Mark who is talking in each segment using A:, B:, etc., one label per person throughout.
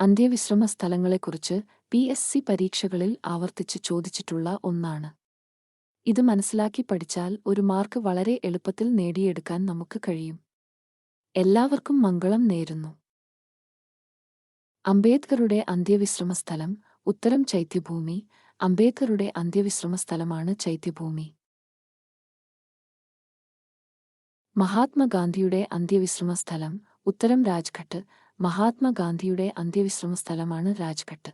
A: അന്ത്യവിശ്രമ സ്ഥലങ്ങളെക്കുറിച്ച് PSC പരീക്ഷകളിൽ ആവർത്തിച്ച് ചോദിച്ചിട്ടുള്ള ഒന്നാണ്. ഇത് മനസ്സിലാക്കി പഠിച്ചാൽ ഒരു മാർക്ക് വളരെ എളുപ്പത്തിൽ നേടിയെടുക്കാൻ നമുക്ക് കഴിയും. എല്ലാവർക്കും മംഗളം നേരുന്നു. അംബേദ്കറുടെ അന്ത്യവിശ്രമ സ്ഥലം. ഉത്തരം ചൈത്യഭൂമി. അംബേദ്കറുടെ അന്ത്യവിശ്രമ സ്ഥലമാണ് ചൈത്യഭൂമി. മഹാത്മാഗാന്ധിയുടെ അന്ത്യവിശ്രമ സ്ഥലം. ഉത്തരം രാജ്ഘട്ട്. മഹാത്മാഗാന്ധിയുടെ അന്ത്യവിശ്രമ സ്ഥലമാണ് രാജ്ഘട്ട്.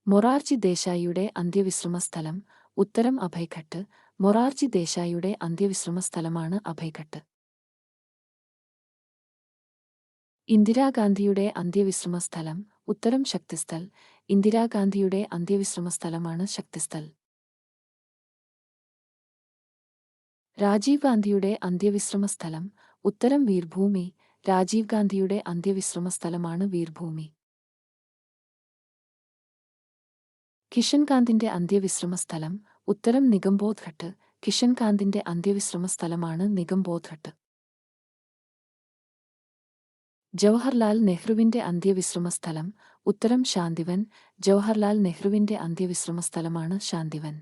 A: മൊറാർജി ദേശായിയുടെ അന്ത്യവിശ്രമ സ്ഥലം. ഉത്തരം അഭയ്ഘട്ട്. മൊറാർജി ദേശായിയുടെ അന്ത്യവിശ്രമ സ്ഥലമാണ് അഭയ്ഘട്ട്. ഇന്ദിരാഗാന്ധിയുടെ അന്ത്യവിശ്രമ സ്ഥലം. ഉത്തരം ശക്തിസ്ഥൽ. ഇന്ദിരാഗാന്ധിയുടെ അന്ത്യവിശ്രമ സ്ഥലമാണ് ശക്തിസ്ഥൽ. രാജീവ് ഗാന്ധിയുടെ അന്ത്യവിശ്രമ സ്ഥലം. ഉത്തരം വീർഭൂമി. രാജീവ് ഗാന്ധിയുടെ അന്ത്യവിശ്രമ സ്ഥലമാണ് വീർഭൂമി. കിഷൻകാന്തിന്റെ അന്ത്യവിശ്രമ സ്ഥലം. ഉത്തരം നിഗംബോധ്ഘട്ട്. കിഷൻകാന്തിന്റെ അന്ത്യവിശ്രമ സ്ഥലമാണ് നിഗംബോധ്ഘട്ട്. ജവഹർലാൽ നെഹ്റുവിന്റെ അന്ത്യവിശ്രമ സ്ഥലം. ഉത്തരം ശാന്തിവൻ. ജവഹർലാൽ നെഹ്റുവിന്റെ അന്ത്യവിശ്രമ സ്ഥലമാണ് ശാന്തിവൻ.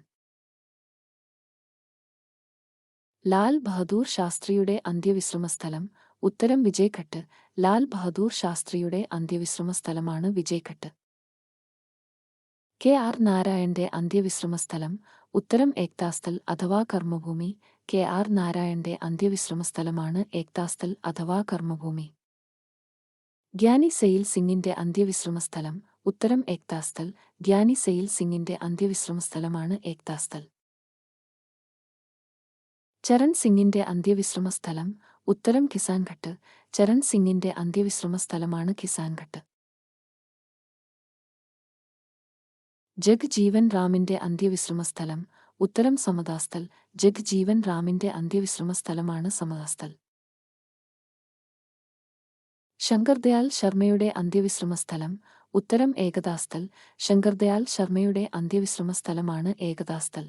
A: ലാൽ ബഹദൂർ ശാസ്ത്രിയുടെ അന്ത്യവിശ്രമ സ്ഥലം. ഉത്തരം വിജയ്ഘട്ട്. ലാൽ ബഹദൂർ ശാസ്ത്രിയുടെ അന്ത്യവിശ്രമ സ്ഥലമാണ് വിജയ്ഘട്ട്. KR നാരായണന്റെ അന്ത്യവിശ്രമ സ്ഥലം. ഉത്തരം ഏക്താസ്ഥൽ അഥവാ കർമ്മഭൂമി. KR നാരായണന്റെ അന്ത്യവിശ്രമ സ്ഥലമാണ് ഏക്താസ്ഥൽ അഥവാ കർമ്മഭൂമി. ഗ്യാനി സെയിൽ സിംഗിന്റെ അന്ത്യവിശ്രമ സ്ഥലം. ഉത്തരം ഏക്താസ്ഥൽ. ഗ്യാനി സെയിൽ സിംഗിന്റെ അന്ത്യവിശ്രമ സ്ഥലമാണ് ഏക്താസ്ഥൽ. ചരൺ സിംഗിന്റെ അന്ത്യവിശ്രമ സ്ഥലം. ഉത്തരം കിസാൻഘട്ട്. ചരൺ സിംഗിന്റെ അന്ത്യവിശ്രമ സ്ഥലമാണ് കിസാൻഘട്ട്. ജഗ്ജീവൻ റാമിന്റെ അന്ത്യവിശ്രമ സ്ഥലം. ഉത്തരം സമതാസ്ഥൽ. ജഗ്ജീവൻ റാമിന്റെ അന്ത്യവിശ്രമ സ്ഥലമാണ് സമതാസ്ഥൽ. ശങ്കർദയാൽ ശർമ്മയുടെ അന്ത്യവിശ്രമ സ്ഥലം. ഉത്തരം ഏകതാസ്ഥൽ. ശങ്കർദയാൽ ശർമ്മയുടെ അന്ത്യവിശ്രമ സ്ഥലമാണ് ഏകതാസ്ഥൽ.